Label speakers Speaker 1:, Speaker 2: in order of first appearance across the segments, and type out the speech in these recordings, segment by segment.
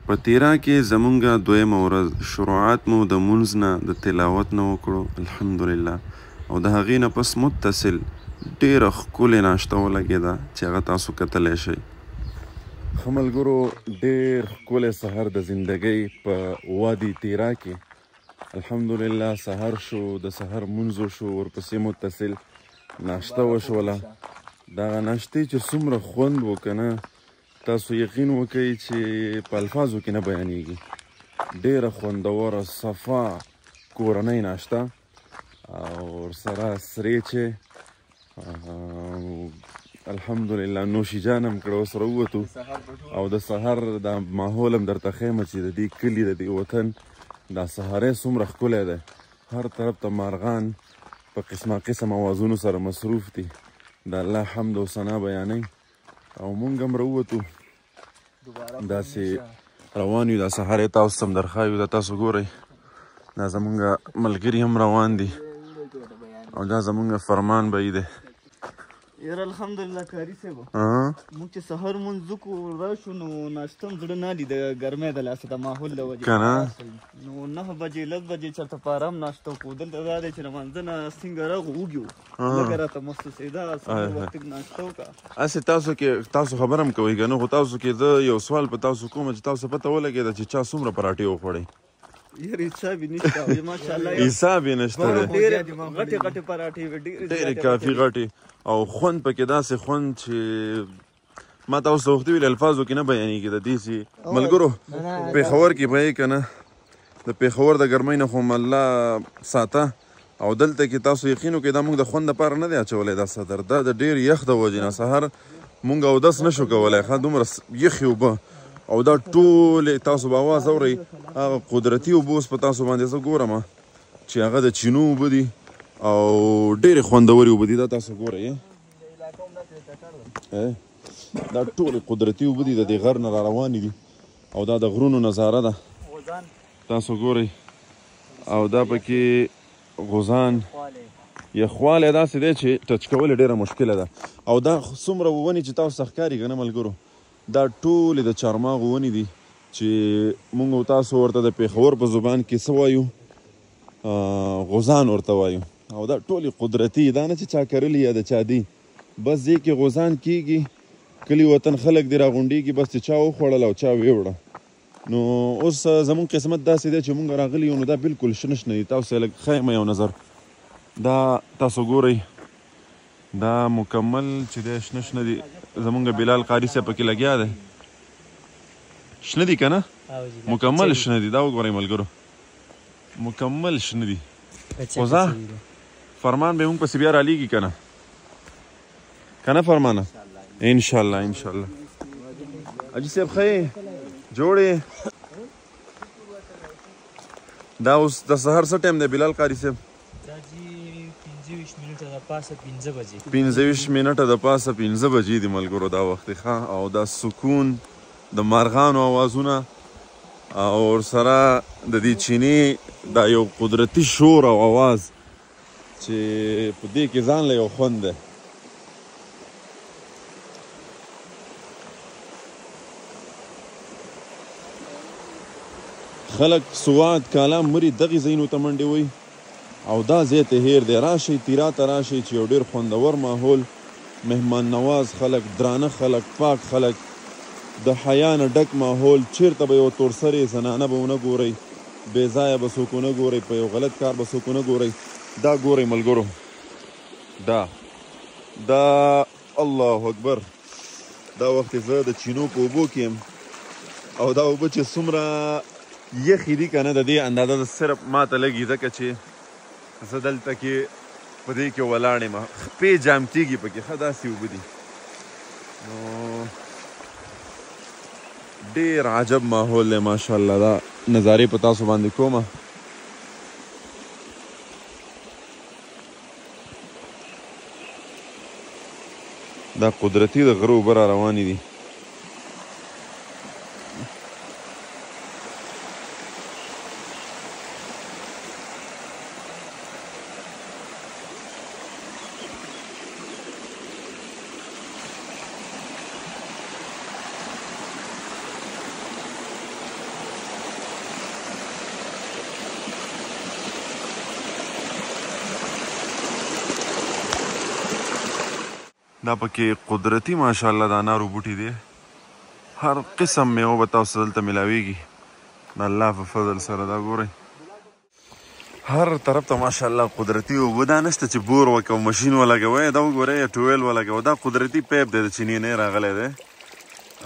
Speaker 1: په تیرا کې زمونږ دویمه ورځ شروعات مو د مونځ نه د تلاوت نه وکړو الحمدلله او د هغې نه پس متصل ډېره ښکلې ناشته ولګېده چې هغه تاسو کتلی شئ. ښه ملګرو ډېر ښکلی سحر د زندګۍ په وادي تیرا کې الحمدلله سحر شو د سحر مونځ وشو ورپسې متصل ناشته وشوله. دغه ناشتې چې څومره خوند و که نه تاسو یقین وکئ چې په الفاظو کې نه بیانیږي. ډېره خوندوره صفا کورنۍ ناشته او ورسره سرې چې الحمدلله نوشي جان هم کړه اوس راووتو او د سحر دا ماحول هم درته ښیم چې د دې کلي د دې وطن دا سحری څومره ښکلی دی. هر طرف ته مارغان په قسمه قسم اوازونو سره مصروف دي د الله حمد او ثنا بیانوي او مونږ هم راووتو داسې روان یو. دا سحر یې تاسو ته هم درښایو دا تاسو ګورئ دا زمونږ ملګري هم روان دي او دا زمونږ فرمان به دی.
Speaker 2: یاره الحمدلله کاري صاحب موږ چې سحر مونځ وکړو راشو نو ناشته هم زړه نه دي د ګرمۍ د لاسه د ماحول د وجې
Speaker 1: که نه
Speaker 2: نو 9 بجې 10 بجې چېرته په ارام ناشته وکړو. دلته دا دی چې لمانځه نه څنګه راغو وږي وو لږه راته محسوسېده سحر وختي ناشته وکړه.
Speaker 1: هسې تاسو خبره هم کوئ که نه خو تاسو کې زه یو سوال په تاسو کوم چې تاسو پته ولګېده چې چا څومره پراټې وخوړئ؟
Speaker 2: یار حساب یې نشته ماشاءالله
Speaker 1: حساب یې نشته دی.
Speaker 2: ډېرې غټې پراټې وې
Speaker 1: ډېرې کافي غټې او خوند پکې داسې خوند چې ما تاسو ته وختي ویل الفاظو کې نه بیانېږي. د دې چې ملګرو پېښور کې به یې که نه د پېښور د ګرمۍ نه خو الله ساته او دلته کې تاسو یقین وکړئ دا موږ د خوند دپاره نه دی اچولی دا صدر دا د ډېر یخ د وجې نه سهار موږ اودس نه شو کولی ښه دومره یخې اوبه او دا ټولې تاسو به اواز اورئ هغه قدرتي اوبه اوس په تاسو باندې زه ګورم چې هغه د چینو اوبه دي او ډېرې خوندورې اوبه دي. دا تاسو ګورئ دا ټولې قدرتي اوبه دي د دې غر نه را روانې دي او دا د غرونو نظاره ده تاسو ګورئ او دا پکې غوزان یخوالی داسې دی چې ټچ کول یې ډېره مشکله ده او دا څومره ونې چې تاسو ته ښکاري که نه ملګرو دا ټولې د چارماغو ونې دي چې موږ او تاسو ورته د پېښور په زبان کې څه وایو غوزان ورته وایو او دا ټولې قدرتي دا نه چې چا کرلي یا د چا دي بس دې کې غوزان کېږي کلي وطن خلک دې راغونډېږي بس چې چا وخوړل او چا ویوړه. نو اوس زمونږ قسمت داسې دی چې مونږ راغلي یو نو دا بلکل شنه شنه دي. تاسو لږ ښیم یو نظر دا تاسو ګورئ دا مکمل چې دی شنه شنه دي. زمونږ بلال قاري صاحب پکې لګیا دی شنه دي که نه مکمل شنه دي. دا وګورئ ملګرو مکمل شنه دي. خو ځه فرمان به مونږ پسې بیا رالیږي که نه فرمانه انشاءالله حاجي صاحب ښه یې جوړ یې. دا اوس د سهار څه ټایم دی بلال قاري صاحب؟ 15 منټه د پاسه 15 بجې دي ملګرو دا وخت ښه او دا سکون د مارغانو اوازونه او ورسره د دې چینې دا یو قدرتي شور او اواز چې په دې کې ځان له یو خوند دی. خلک سوات کالام مري دغې ځایونو ته منډې وایي او دا ځای ته هیر دی. راشئ تیرا ته راشئ چې یو ډېر خوندور ماحول مهمان نواز خلک درانه خلک پاک خلک د حیا نه ډک ماحول. چېرته به یو تورسرې زنانه به ونه ګورئ بې ځایه به څوک ونه ګورئ په یو غلط کار به څوک ونه ګورئ. دا ګورئ ملګرو دا الله اکبر دا وخت زه د چینو په اوبو کې یم او دا اوبه چې څومره یخې دي که نه د دې اندازه د صرف ما ته لګي ځکه چې زه دلته کې په دې کې ولاړ یم خپې جام کېږي پکې ښه داسې اوبه دي. نو ډېر عجب ماحول دی ماشاءالله. دا نظارې په تاسو باندې کومه دا قدرتي د غره اوبه را روانې دي. دا پکې قدرتي ماشاءالله د انارو بوټي دی هر قسم میوه به تاسو دلته میلاویږي د الله په فضل سره دا ګورئ هر طرف ته ماشاءالله قدرتي اوبه دا نشته چې بور وکړو مشین ولګوئ دا وګورئ یا ټویل ولګوو دا قدرتي پیپ دی د چینې نه راغلی دی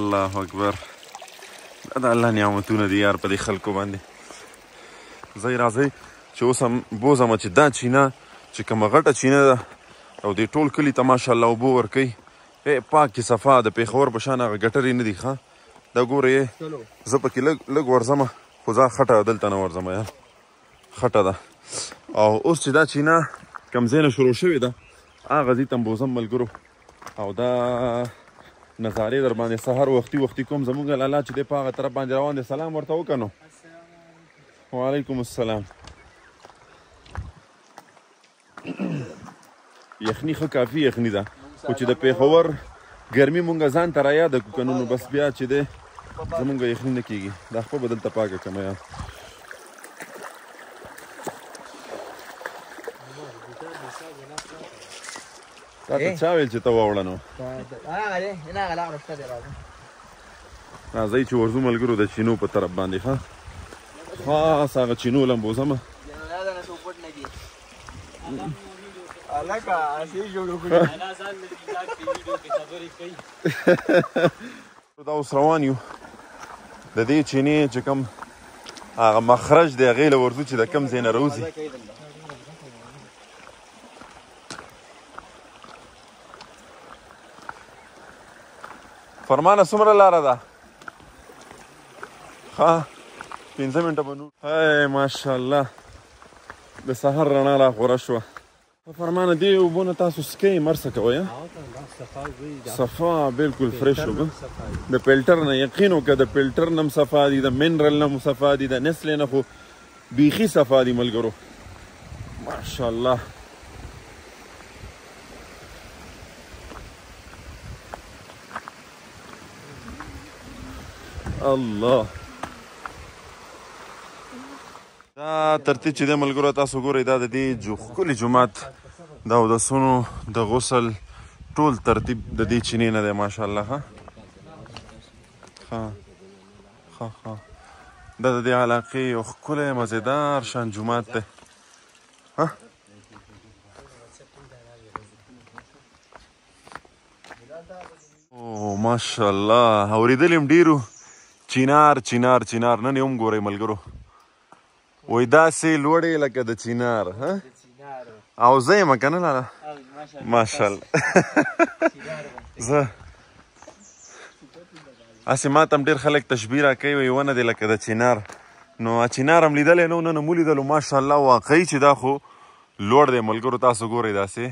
Speaker 1: الله اکبر دا د الله نعمتونه دي یار په دې خلکو باندې ځئ راځئ چې اوس هم بوځمه چې دا چینه چې کومه غټه چینه ده او دې ټول کلي ته ماشاءالله اوبه ورکوي پاکې صفا د پېښور په شان هغه ګټرې نه دي ښه دا ګورئ زه پکې لږ ورځمه خو زه خټه دلته نه ورځمه یار خټه ده او اوس چې دا چینه کوم ځای نه شروع شوې ده هغه ځای ته م بوځم ملګرو او دا نظارې در باندې سهار وختي کوم زموږ لالا چې دی په هغه طرف باندې روان دی سلام ورته وکړه نو وعلیکم السلام یخني ښه کافي یخني ده خو چې د پېښور ګرمي مونږ ځان ته رایاده کړو که نو بس بیا چې دی زمونږ یخني نه کېږي دا خپل به دلته پاکه کړمه یا تا ته چا ویل چې ته واوړه نو راځئ چې ورځو ملګرو د چینو په طرف باندې ښه خاص هغه چینو له م بوځمه دا اوس روان یو د دې چینې چې کوم هغه مخرج دی هغې له ورځو چې د کوم ځای نه راوځي فرمانه څومره لاره ده ښه 5 منټه به نور ماشاءالله د سهار رڼا را خوره شوه فرمانه دې اوبو نه تاسو څکئ مرسه کوئ صفا بالکل فریش اوبه د فلټر نه یقین وکړه د فلټر نه هم صفا دي د منرل نه هم صفا دي د نسلې نه خو بیخي صفا دي ملګرو ماشاءالله الله دا ترتیب چې دی ملګرو تاسو ګورئ دا د دې ښکلي جومات د اودسونو د غسل ټول ترتیب د دې چینې نه دی ماشاءالله ښه دا د دې علاقې یو ښکلی مزیدار شان جومات دی او ماشاءالله اورېدلي م ډېرو چینار نن یې هم ګورئ ملګرو وای داسې لوړې لکه د چینار او زه یم که نه لاله ماشاءالله زه هسې ما ته هم ډېر خلک تشبیه راکوي وایي ونه دی لکه د چینار نو چینار هم لیدلی نه و نن هم ولیدلو ماشاءالله واقعي چې دا خو لوړ دی ملګرو تاسو ګورئ داسې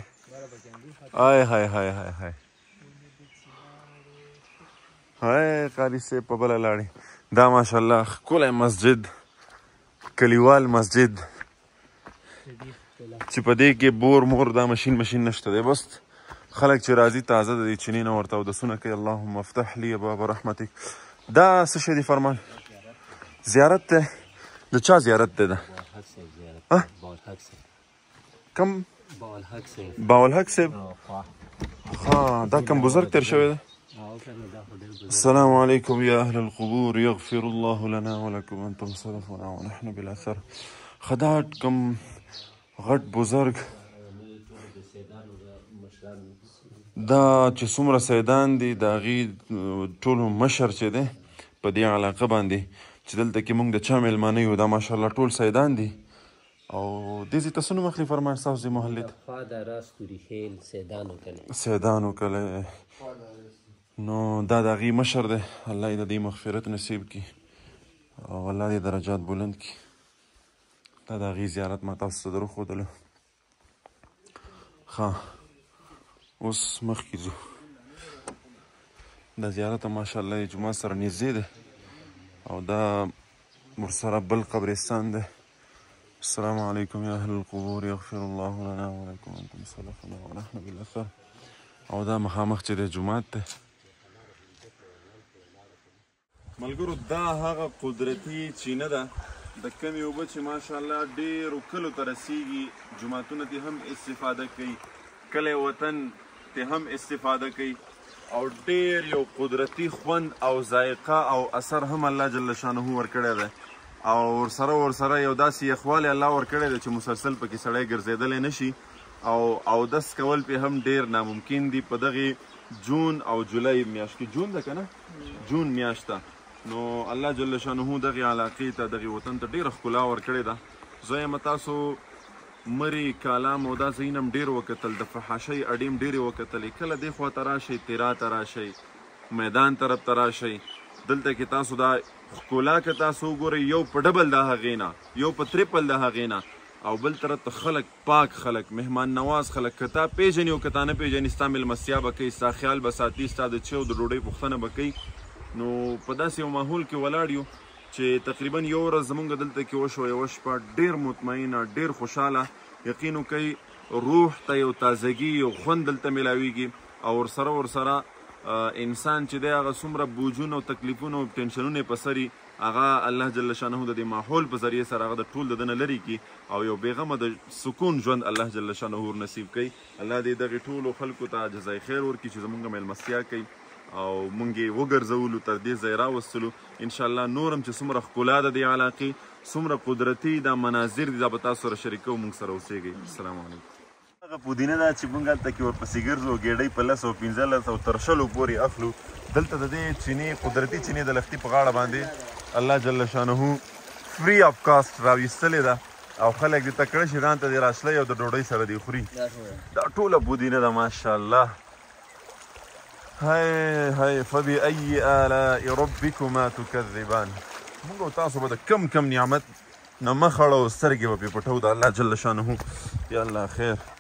Speaker 1: قاري صاحب په بله لاړې دا ماشاءالله ښکلی مسجد کلیوال مسجد چې په دې کې بور مور دا مشین نشته دی بس خلک چې راځي تازه د دې چینې نه ورته اودسونه کوي اللهم افتح لي باب رحمتک دا څه شی دی فرمان زیارت دی د چا زیارت دی دا کم باولحق صاحب دا کم بزرگ تیر شوی دی السلام علیکم یا اهل القبور یغفر الله لنا ولکم انتم سلفنا ونحن بالاثر خداټ کم غټ بزرگ دا چې څومره سیدان دي د هغې ټولو مشر چې دی په دې علاقه باندې چې دلته کې موږ د چا میلمانه یو دا ماشاءالله ټول سیدان دي او دې ځای ته څه نوم اخلي فرمان ستاسو دې محلې ته سیدانو کلی نو دا د هغې مشر دی الله یې د دې مغفرت نصیب کړي او الله دې درجات بلند کړي دا د هغې زیارت ما تاسو ته درښودلو ښه اوس مخکې ځو دا زیارت ماشاءالله د جومات سره نږدې دی او دا ورسره بل قبرستان دی السلام علیکم یا اهل القبور یغفر الله لنا ولکم انتم سلفنا ونحن بالاثر او دا مخامخ چې دی جومات دی ملګرو دا هغه قدرتي چینه ده د کمې اوبه چې ماشاءالله ډېرو کلو ته رسیږي جوماتونه دې هم استفاده کوي کلی وطن ته هم استفاده کوي او ډېر یو قدرتي خوند او ذایقه او اثر هم الله جل شانه ورکړی دی او ورسره یو داسې یخوالی الله ورکړی دی چې مسلسل پکې سړی ګرځېدلی نشي او اودس کول پې هم ډېر ناممکن دي په دغې جون او جولای میاشت کې جون ده که نه جون میاشت ده نو الله جل شانه دغې علاقې ته دغې وطن ته ډېره ښکلا ورکړې ده زه یم تاسو مري کالام او دا ځایونه هم ډېر وکتل د فحاشۍ اډې هم ډېرې وکتلې کله دې خوا ته راشئ تیرا ته راشئ میدان طرف ته راشئ دلته کې تاسو دا ښکلا که تاسو وګورئ یو په ډبل د هغې نه یو په تریپل د هغې نه او بل طرف ته خلک پاک خلک مهمان نواز خلک که تا پیژني او که تا نه پیژني ستا میلمستیا به کوي ستا خیال به ساتي ستا د چای او د ډوډۍ پوښتنه به کوي نو په داسې یو ماحول کې ولاړ یو چې تقریبا یو ورځ زمونږ دلته کې وشوه یوه شپه ډېر مطمئنه ډېر خوشحاله یقین وکئ روح ته یو تازګي یو خوند دلته میلاویږي او ورسره انسان چې دی هغه څومره بوجونه او تکلیفونه او ټینشنونه یې په سر هغه الله جل شانه د دې ماحول په ذریعه سره هغه د ټول د دنه لرې کړي او یو بېغمه د سکون ژوند الله جل شانه نصیب کوي الله دې دغې ټولو خلکو ته جزای خیر ورکړي چې زموږ میلمستیا کوي او مونږ یې وګرځولو تر دې ځای راوستلو انشاءالله نور هم چې څومره ښکلا ده دې علاقې څومره قدرتي دا مناظر دي دا به تاسو سره شریکوو مونږ سره اوسېږئ السلام علیکم هغه پودینه ده چې مونږ هلته کې ورپسې ګرځو ګېډۍ په 10 او 15 او تر 20 پورې اخلو دلته د دې چینې قدرتي چینې د لښتي په غاړه باندې الله جل شانه فري اف کاسټ راویستلې ده او خلک دې تکړه شیران ته دې راشلی او د ډوډۍ سره دې خوري دا ټوله پودینه ده ماشاءالله هاي فبأي آلاء ربكما تكذبان موږ او تاسو به د کم نعمت نه مخ اړو سترګې به پې پټو د الله جل شانه یا الله خیر